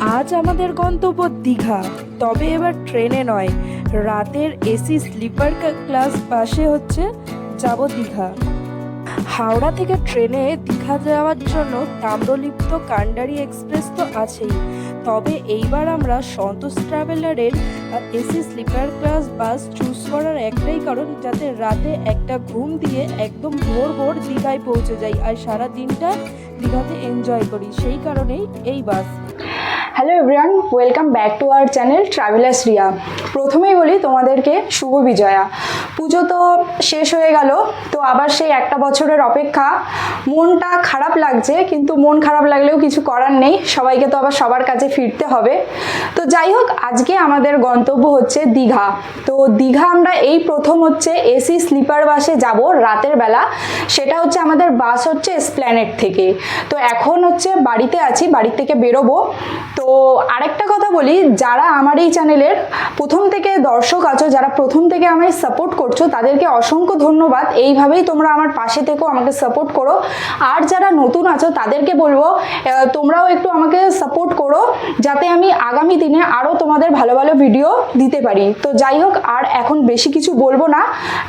আজ আমাদের গন্তব্য দীঘা, তবে এবার ট্রেনে নয়, রাতের এসি স্লিপার ক্লাস বাসে যাব দীঘা। হাওড়া থেকে ট্রেনে দীঘা যাওয়ার জন্য তাম্রলিপ্ত কান্ডারি এক্সপ্রেস তো আছেই, তবে এইবার আমরা সন্তোষ ট্রাভেলারের এসি স্লিপার ক্লাস বাস চুজ করার একটাই কারণ, যাতে রাতে একটা ঘুম দিয়ে একদম ভোর ভোর দীঘায় পৌঁছে যাই আর সারা দিনটা দীঘাতে এনজয় করি, সেই কারণেই এই bus. Hello everyone, welcome back to our channel travellers Riya. প্রথমেই বলি তোমাদেরকে শুভ বিজয়া। পুজো তো শেষ হয়ে গেল, তো আবার সেই একটা বছরের অপেক্ষা। মনটা খারাপ লাগছে, কিন্তু মন খারাপ লাগলেও কিছু করার নেই, সবাইকে তো আবার সবার কাছে ফিরতে হবে। তো যাই হোক, আজকে আমাদের গন্তব্য হচ্ছে দীঘা। তো দীঘা আমরা এই প্রথম এসি স্লিপার বাসে যাব রাতের বেলা। সেটা আমাদের বাস এসপ্ল্যানেড থেকে। তো এখন বাড়িতে আছি, বাড়ি থেকে বেরোবো। তো আরেকটা কথা বলি, যারা আমার এই চ্যানেলের প্রথম থেকে দর্শক আছো, যারা প্রথম থেকে আমায় সাপোর্ট করছো, তাদেরকে অসংখ্য ধন্যবাদ। এইভাবেই তোমরা আমার পাশে থেকো, আমাকে সাপোর্ট করো। আর যারা নতুন আছো তাদেরকে বলবো তোমরাও একটু আমাকে সাপোর্ট করো, যাতে আমি আগামী দিনে আরও তোমাদের ভালো ভালো ভিডিও দিতে পারি। তো যাই হোক, আর এখন বেশি কিছু বলবো না,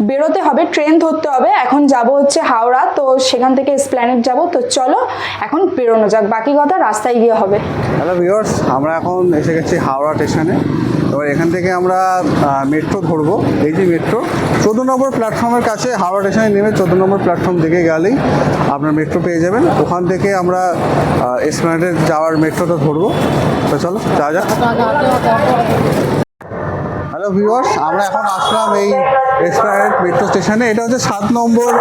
বেরোতে হবে, ট্রেন ধরতে হবে। এখন যাব হাওড়া, তো সেখান থেকে এসপ্ল্যানেড যাব। তো চলো এখন বেরোনো যাক, বাকি কথা রাস্তায় গিয়ে হবে। হ্যালো ভিউয়ার্স, আমরা এখন এসে গেছি হাওড়া স্টেশনে। এবার এখান থেকে আমরা মেট্রো ধরবো। এই যে মেট্রো 14 নম্বর প্ল্যাটফর্মের কাছে, হাওড়া স্টেশনে নেমে 14 নম্বর প্ল্যাটফর্ম দিকে গেলেই আপনার মেট্রো পেয়ে যাবেন। ওখান থেকে আমরা এসপ্ল্যানেডে যাওয়ার মেট্রোটা ধরবো। তো চলো যা যাক। হ্যালো ভিউয়ার্স, আমরা এখন আসলাম এই এসপ্ল্যানেড মেট্রো স্টেশনে। এটা 7 নম্বর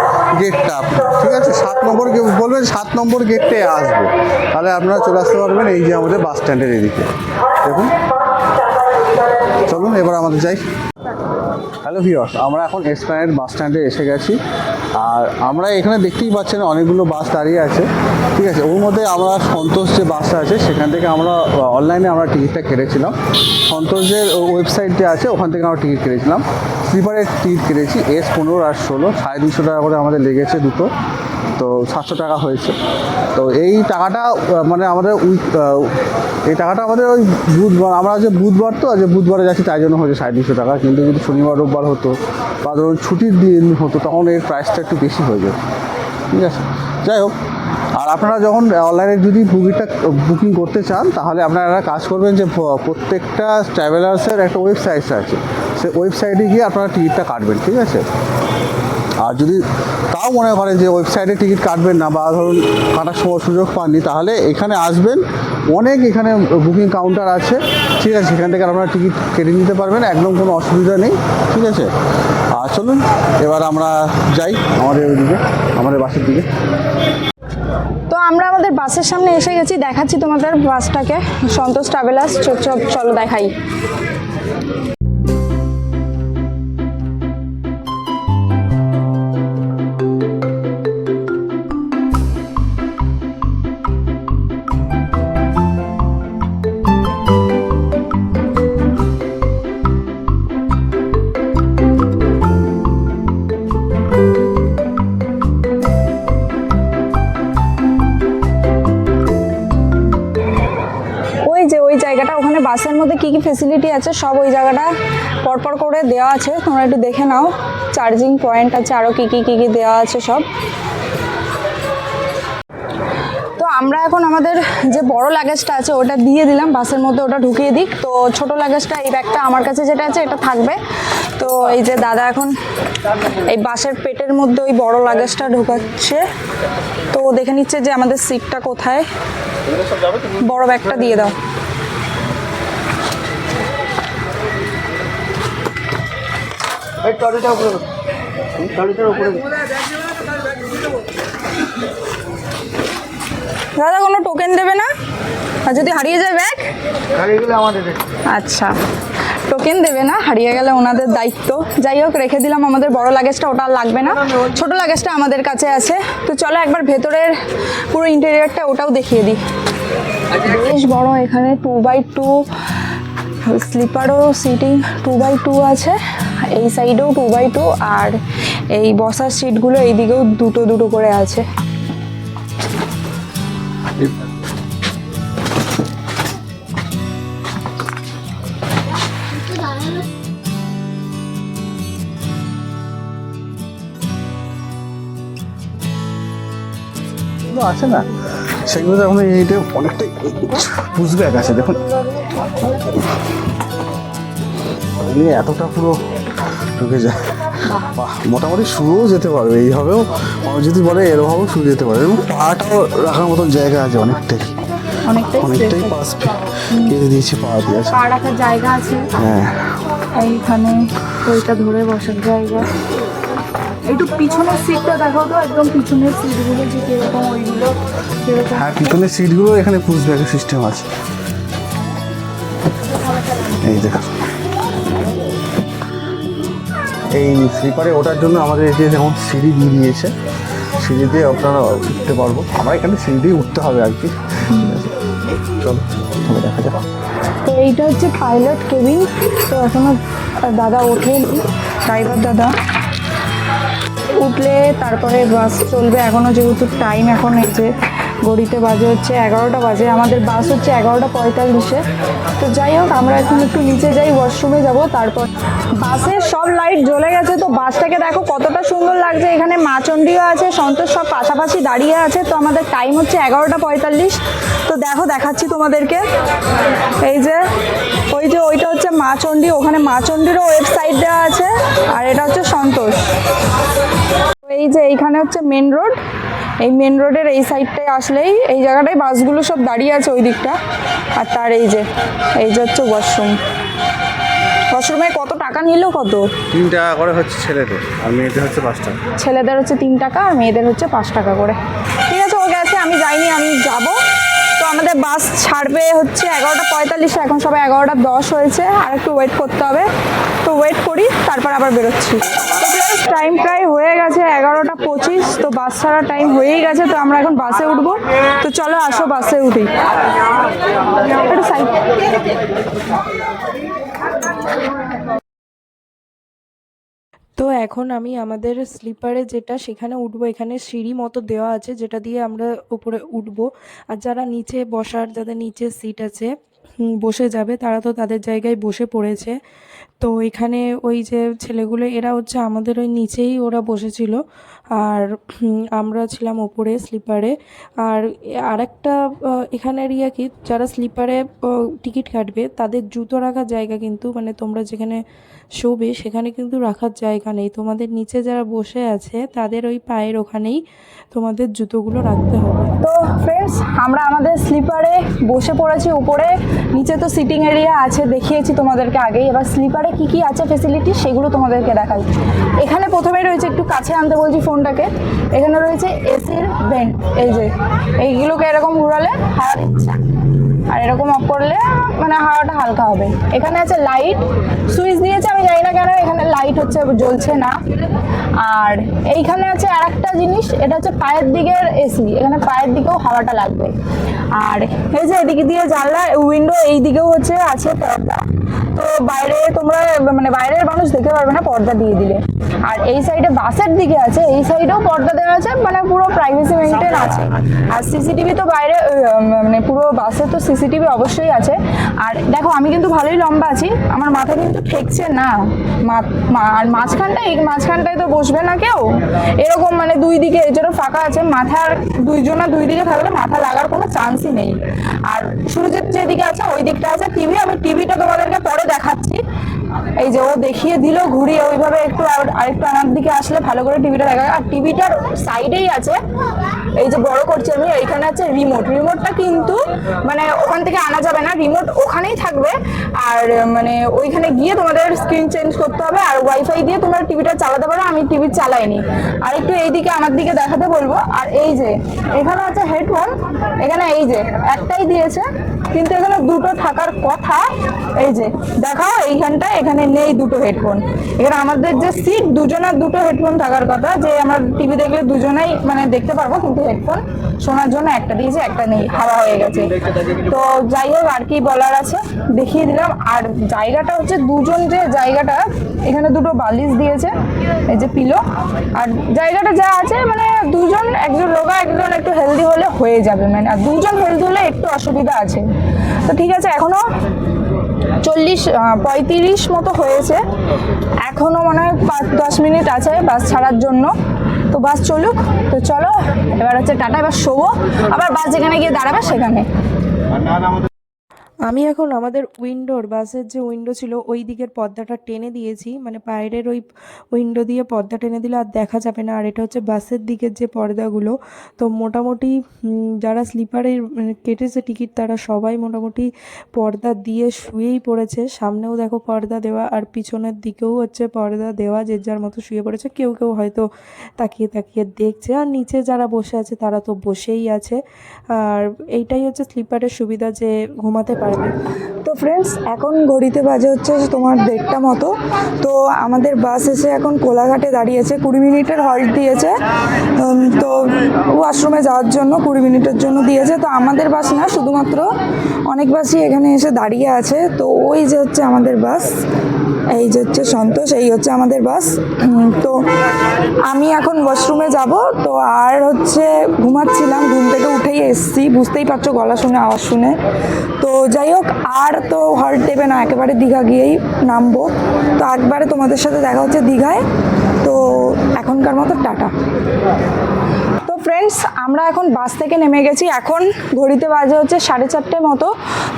গেটটা, ঠিক আছে? 7 নম্বর বলবেন 7 নম্বর গেটে আসবো, তাহলে আপনারা চলে আসতে পারবেন। এই যে আমাদের বাস স্ট্যান্ডের এদিকে দেখুন। চলুন এবার আমাদের যাই। হ্যালো ভিউয়ার্স, আমরা এখন এসপ্ল্যানেড বাস স্ট্যান্ডে এসে গেছি। আর আমরা এখানে দেখতেই পাচ্ছেন অনেকগুলো বাস দাঁড়িয়ে আছে, ঠিক আছে? ওর মধ্যে আমরা সন্তোষ যে বাসটা আছে সেখান থেকে আমরা অনলাইনে আমরা টিকিটটা কেটেছিলাম। সন্তোষের ওয়েবসাইট যে আছে ওখান থেকে আমরা টিকিট কেটেছিলাম। স্লিপারের টিকিট কেটেছি S15 আর 16, 250 টাকা করে আমাদের লেগেছে দুটো, তো 700 টাকা হয়েছে। তো এই টাকাটা মানে আমাদের এই টাকাটা আমাদের ওই বুধবার, আমরা বুধবার তো বুধবারে যাচ্ছি তাই জন্য হয়েছে 250 টাকা। কিন্তু যদি শনিবার রোববার হতো বা ধরুন ছুটির দিন হতো, তখন এর প্রাইসটা একটু বেশি হয়ে যেত, ঠিক আছে? যাই হোক, আর আপনারা যখন অনলাইনে যদি বুকিং করতে চান, তাহলে আপনারা কাজ করবেন যে প্রত্যেকটা ট্রাভেলার্সের একটা ওয়েবসাইট আছে, সেই ওয়েবসাইটে গিয়ে আপনারা টিকিটটা কাটবেন, ঠিক আছে? আর যদি তাও মনে করেন যে ওয়েবসাইটে টিকিট কাটবেন না বা ধরুন কাটার সুযোগ পাননি, তাহলে এখানে আসবেন। অনেক এখানে বুকিং কাউন্টার আছে, ঠিক আছে? সেখান থেকে আপনারা টিকিট কেটে নিতে পারবেন, একদম কোনো অসুবিধা নেই, ঠিক আছে? আর চলুন এবার আমরা যাই আমাদের ওইদিকে, আমাদের বাসের দিকে। তো আমরা আমাদের বাসের সামনে এসে গেছি, দেখাচ্ছি তোমাদের বাসটাকে, সন্তোষ ট্রাভেলার্স। চলো দেখাই। ওই জায়গাটা, ওখানে বাসের মধ্যে কি কি ফেসিলিটি আছে সব ওই জায়গাটা পরপর করে দেওয়া আছে, তোমরা একটু দেখে নাও। চার্জিং পয়েন্ট আছে, আরও কি কি দেওয়া আছে সব। তো আমরা এখন আমাদের যে বড় লাগেজটা আছে ওটা দিয়ে দিলাম বাসের মধ্যে, ওটা ঢুকিয়ে দিক। তো ছোট লাগেজটা, এই ব্যাগটা আমার কাছে যেটা আছে এটা থাকবে। তো এই যে দাদা এখন এই বাসের পেটের মধ্যে ওই বড় লাগেজটা ঢোকাচ্ছে, তো দেখে নিচ্ছে যে আমাদের সিটটা কোথায়। বড় ব্যাগটা দিয়ে দাও। দাদা কোনো টোকেন দেবে না? আর যদি হারিয়ে যায় ব্যাগ? আচ্ছা, টোকেন দেবে না, হারিয়ে গেলে ওনাদের দায়িত্ব। যাই হোক, রেখে দিলাম আমাদের বড় লাগেজটা, ওটা আর লাগবে না, ছোট লাগেজটা আমাদের কাছে আছে। তো চলো একবার ভেতরের পুরো ইন্টেরিয়রটা ওটাও দেখিয়ে দিই। বেশ বড়, এখানে 2x2 স্লিপারও সিটিং 2x2 আছে, এই সাইডেও 2x2, আর এই বসার সিটগুলো এই দিকেও দুটো দুটো করে আছে। যেগুলো আছে না সেগুলোতে এখন এইটা অনেকটাই পুশ ব্যাক আছে দেখুন, এতটা পুরো ঢুকে যায়। বাহ, মোটামুটি শুয়েও যেতে পারবে, এইভাবেও মানুষ যদি বলে এরভাবেও শুয়ে যেতে পারবে, এবং পাটাও রাখার মতন জায়গা আছে অনেকটাই পাশ কেটে দিয়েছি, পা দিয়েছে, পা রাখার জায়গা আছে। হ্যাঁ এইখানে ওইটা ধরে বসার জায়গা। একটু পিছনের সিটটা দেখো তো, একদম পিছনের সিটগুলো যে কিরকম, ওইগুলো কিরকম। হ্যাঁ, পিছনের সিটগুলো এখানে পুশ ব্যাকের সিস্টেম আছে, এই দেখো। এই স্লিপারে ওঠার জন্য আমাদের এই যে যেমন সিঁড়ি দিয়ে দিয়েছে, সিঁড়ি দিয়ে আপনারা উঠতে পারবো, আমরা এখানে সিঁড়ি দিয়ে উঠতে হবে আর কি। চলো তবে দেখা যাক। তো এইটা হচ্ছে পাইলট কেবিন। তো এখনো দাদা ওঠেনি, ড্রাইভার দাদা উঠলে তারপরে বাস চলবে। এখনও যেহেতু টাইম এখন এই যে ঘড়িতে বাজে হচ্ছে 11টা বাজে, আমাদের বাস হচ্ছে 11:45-এ। তো যাই হোক, আমরা এখন একটু নিচে যাই, ওয়াশরুমে যাব। তারপর বাসের সব লাইট জ্বলে গেছে, তো বাসটাকে দেখো কতটা সুন্দর লাগছে। এখানে মা চণ্ডীও আছে, সন্তোষ সব পাশাপাশি দাঁড়িয়ে আছে। তো আমাদের টাইম হচ্ছে 11:45। তো দেখো, দেখাচ্ছি তোমাদেরকে। এই যে ওইটা হচ্ছে মা চণ্ডী, ওখানে মা চণ্ডীরও ওয়েবসাইট দেওয়া আছে, আর এটা হচ্ছে সন্তোষ। এই যে এইখানে হচ্ছে মেন রোড, এই মেন রোডের এই সাইডটায় আসলেই এই জায়গাটায় বাসগুলো সব দাঁড়িয়ে আছে ওই দিকটা। আর তার এই যে হচ্ছে ওয়াশরুম। ওয়াশরুমে কত টাকা নিল? কত? 3 টাকা করে হচ্ছে ছেলেদের, আর মেয়েদের হচ্ছে 5 টাকা। ছেলেদের হচ্ছে 3 টাকা আর মেয়েদের হচ্ছে 5 টাকা করে। ঠিক আছে, ও গেছে, আমি যাইনি, আমি যাব। তো আমাদের বাস ছাড়বে হচ্ছে 11:45, এখন সবাই 11:10 হয়েছে, আর একটু ওয়েট করতে হবে। তো ওয়েট করি, তারপর আবার বেরোচ্ছি। তো টাইম প্রায় হয়ে গেছে 11:25, তো বাস ছাড়ার টাইম হয়েই গেছে। তো আমরা এখন বাসে উঠবো। তো চলো আসো, বাসে উঠি। একটু সাইড। তো এখন আমি আমাদের স্লিপারে যেটা সেখানে উঠবো। এখানে সিঁড়ি মতো দেওয়া আছে যেটা দিয়ে আমরা উপরে উঠবো। আর যারা নিচে বসার, যাদের নিচে সিট আছে বসে যাবে, তারা তো তাদের জায়গায় বসে পড়েছে। তো এখানে ওই যে ছেলেগুলো, এরা হচ্ছে আমাদের ওই নিচেই ওরা বসেছিল, আর আমরা ছিলাম ওপরে স্লিপারে। আর আরেকটা এখানের কি, যারা স্লিপারে টিকিট কাটবে তাদের জুতো রাখার জায়গা কিন্তু, মানে তোমরা যেখানে শোবে সেখানে কিন্তু রাখার জায়গা নেই। তোমাদের নিচে যারা বসে আছে তাদের ওই পায়ের ওখানেই তোমাদের জুতোগুলো রাখতে হবে। তো ফ্রেন্ডস, আমরা আমাদের স্লিপারে বসে পড়েছি উপরে। নিচে তো সিটিং এরিয়া আছে, দেখিয়েছি তোমাদেরকে আগেই। এবার স্লিপারে কি কি আছে ফেসিলিটি সেগুলো তোমাদেরকে দেখাই। এখানে প্রথমেই রয়েছে, একটু কাছে আনতে বলছি ফোনটাকে, এখানে রয়েছে এসির ভেন্ট। এই যে এইগুলোকে এরকম ঘুরালে হাওয়া দিচ্ছে, আর এরকম অফ করলে মানে হাওয়াটা হালকা হবে। এখানে আছে লাইট, সুইচ দিয়েছে, আমি জানি না কেন এখানে লাইট হচ্ছে জ্বলছে না। আর এইখানে আছে আর একটা জিনিস, এটা হচ্ছে পায়ের দিকের এসি, এখানে পায়ের দিকেও হাওয়াটা লাগবে। আর এই যে এদিকে দিয়ে জানলা, উইন্ডো, এই দিকেও হচ্ছে আছে পর্দা। তো বাইরে তোমরা মানে বাইরের মানুষ দেখতে পারবে না পর্দা দিয়ে দিলে। আর এই সাইডে বাসের দিকে আছে, এই সাইডেও পর্দা দেওয়া আছে, মানে পুরো প্রাইভেসি মেনটেন আছে। আর সিসিটিভি তো বাইরে, মানে পুরো বাসে তো সিসিটিভি অবশ্যই আছে। আর দেখো, আমি কিন্তু ভালোই লম্বা আছি, আমার মাথা কিন্তু ঠেকছে না। আর মাঝখানটায় তো বসবে না কেউ, এরকম মানে দুই দিকে এজন্য ফাঁকা আছে। মাথার দুই দিকে থাকলে মাথা লাগার কোনো চান্সই নেই। আর সূর্যের যেদিকে আছে ওই দিকটা আছে টিভি। আমি টিভিটা তোমাদেরকে পরে দেখাচ্ছি। এই যে ও দেখিয়ে দিল ঘুরিয়ে, ওইভাবে একটু আরেকটু আমার দিকে আসলে ভালো করে টিভিটা দেখা যায়। আর টিভিটার সাইডেই আছে, এই যে বড় করছি আমি, এইখানে আছে রিমোটটা কিন্তু মানে ওখান থেকে আনা যাবে না, রিমোট ওখানেই থাকবে। আর মানে ওইখানে গিয়ে তোমাদের স্ক্রিন চেঞ্জ করতে হবে, আর ওয়াইফাই দিয়ে তোমরা টিভিটা চালাতে পারো। আমি টিভি চালাইনি। আর একটু এইদিকে আমার দিকে দেখাতে বলবো। আর এই যে এখানে আছে হেডফোন, এখানে এই যে একটাই দিয়েছে, কিন্তু এখানে দুটো থাকার কথা। এই যে দেখাও, এইখানটায় এখানে নেই দুটো হেডফোন। এখানে আমাদের যে সিট, দুজনের দুটো হেডফোন থাকার কথা, যে আমরা টিভি দেখলে দুজনেই মানে দেখতে পারবো, কিন্তু হেডফোন শোনার জন্য একটা দিয়েছে, একটা নেই, হাওয়া হয়ে গেছে। তো যাই হোক, আর কি বলার আছে দেখিয়ে দিলাম। আর জায়গাটা হচ্ছে দুজন, যে জায়গাটা এখানে দুটো বালিশ দিয়েছে, এই যে পিলো। আর জায়গাটা যা আছে মানে দুজন, একজন রোগা একজন একটু হেলদি হলে হয়ে যাবে, মানে আর দুজন হেলদি হলে একটু অসুবিধা আছে। তো ঠিক আছে, এখনো 40-35 মতো হয়েছে, এখনো মনে হয় 5-10 মিনিট আছে বাস ছাড়ার জন্য। তো বাস চলুক। তো চলো এবার হচ্ছে টাটা, এবার শোবো, আবার বাস যেখানে গিয়ে দাঁড়াবে সেখানে। আমি এখন আমাদের বাসের যে উইন্ডো ছিল ওই দিকের পর্দাটা টেনে দিয়েছি, মানে বাইরের ওই উইন্ডো দিয়ে পর্দা টেনে দিলে আর দেখা যাবে না। আর এটা হচ্ছে বাসের দিকের যে পর্দাগুলো। তো মোটামুটি যারা স্লিপারে কেটেছে টিকিট তারা সবাই মোটামুটি পর্দা দিয়ে শুয়েই পড়েছে। সামনেও দেখো পর্দা দেওয়া, আর পিছনের দিকেও হচ্ছে পর্দা দেওয়া, যে যার মতো শুয়ে পড়েছে। কেউ কেউ হয়তো তাকিয়ে তাকিয়ে দেখছে, আর নিচে যারা বসে আছে তারা তো বসেই আছে। আর এইটাই হচ্ছে স্লিপারের সুবিধা, যে ঘুমাতে পারবে। তো ফ্রেন্ডস, এখন ঘড়িতে বাজে হচ্ছে তোমার 1:30 মতো। তো আমাদের বাস এসে এখন কোলাঘাটে দাঁড়িয়েছে, 20 মিনিটের হল্ট দিয়েছে। তো ওয়াশরুমে যাওয়ার জন্য 20 মিনিটের জন্য দিয়েছে। তো আমাদের বাস না, শুধুমাত্র অনেক বাসই এখানে এসে দাঁড়িয়ে আছে। তো ওই যে হচ্ছে আমাদের বাস, এই যে হচ্ছে সন্তোষ, এই হচ্ছে আমাদের বাস। তো আমি এখন ওয়াশরুমে যাব। তো আর হচ্ছে ঘুমাচ্ছিলাম, ঘুম থেকে উঠেই এসছি, বুঝতেই পারছো গলা শুনে, আওয়াজ শুনে। তো যাই হোক, আর তো হল্ট দেবে না, একেবারে দীঘা গিয়েই নামবো। তো একবারে তোমাদের সাথে দেখা হচ্ছে দীঘায়। তো এখনকার মতো টাটা। তো ফ্রেন্ডস, আমরা এখন বাস থেকে নেমে গেছি। এখন ঘড়িতে বাজে হচ্ছে 4:30 মতো।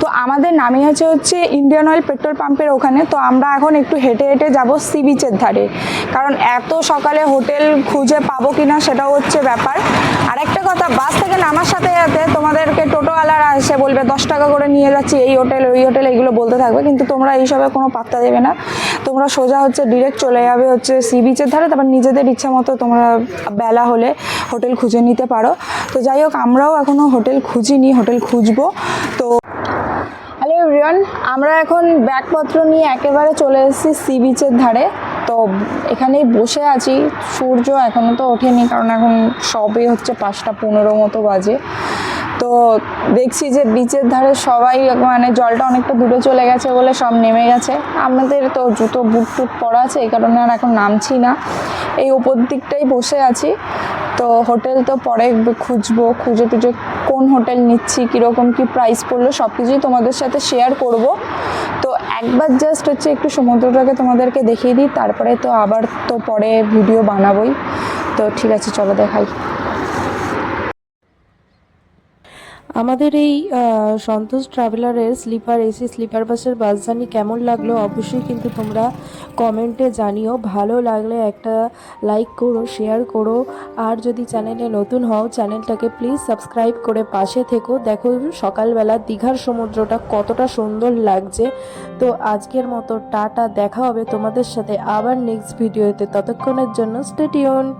তো আমাদের নামিয়েছে হচ্ছে ইন্ডিয়ান অয়েল পেট্রোল পাম্পের ওখানে। তো আমরা এখন একটু হেঁটে হেঁটে যাব সি বিচের ধারে, কারণ এত সকালে হোটেল খুঁজে পাবো কিনা সেটাও হচ্ছে ব্যাপার। আর একটা কথা, বাস থেকে নামার সাথে সাথে তোমাদেরকে টোটোওয়ালারা এসে বলবে 10 টাকা করে নিয়ে যাচ্ছি এই হোটেল ওই হোটেল, এইগুলো বলতে থাকবে, কিন্তু তোমরা এইসবে কোনো পাত্তা দেবে না। তোমরা সোজা হচ্ছে ডিরেক্ট চলে যাবে হচ্ছে সি বিচের ধারে, তারপর নিজেদের ইচ্ছা মতো তোমরা বেলা হলে হোটেল খুঁজে নিতে পারো। তো যাই হোক, আমরাও এখনও হোটেল খুঁজিনি, হোটেল খুঁজবো। তো হ্যালো এভরিওয়ান, আমরা এখন ব্যাগপত্র নিয়ে একেবারে চলে এসেছি সি বিচের ধারে। তো এখানেই বসে আছি। সূর্য এখনও তো ওঠেনি, কারণ এখন সবে হচ্ছে 5:15 মতো বাজে। তো দেখছি যে বিচের ধারে সবাই, মানে জলটা অনেকটা দূরে চলে গেছে বলে সব নেমে গেছে। আমাদের তো জুতো বুট টুট পরা আছে, এই কারণে আর এখন নামছি না, এই ওপর দিকটাই বসে আছি। তো হোটেল তো পরে খুঁজবো, খুঁজে টুজে কোন হোটেল নিচ্ছি, কীরকম কী প্রাইস পড়লো সব কিছুই তোমাদের সাথে শেয়ার করব। তো একবার জাস্ট হচ্ছে একটু সমুদ্রটাকে তোমাদেরকে দেখিয়ে দিই, তারপরে তো আবার তো পরে ভিডিও বানাবোই। তো ঠিক আছে, চলো দেখাই। আমাদের এই সন্তোষ ট্রাভেলারের এসি স্লিপার বাসের বাস জার্নি কেমন লাগলো অবশ্যই কিন্তু তোমরা কমেন্টে জানিও। ভালো লাগলে একটা লাইক করো, শেয়ার করো, আর যদি চ্যানেলে নতুন হও চ্যানেলটাকে প্লিজ সাবস্ক্রাইব করে পাশে থেকো। দেখো সকালবেলা দীঘার সমুদ্রটা কতটা সুন্দর লাগছে। তো আজকের মতো টাটা, দেখা হবে তোমাদের সাথে আবার নেক্সট ভিডিওতে। ততক্ষণের জন্য স্টে টিউনড।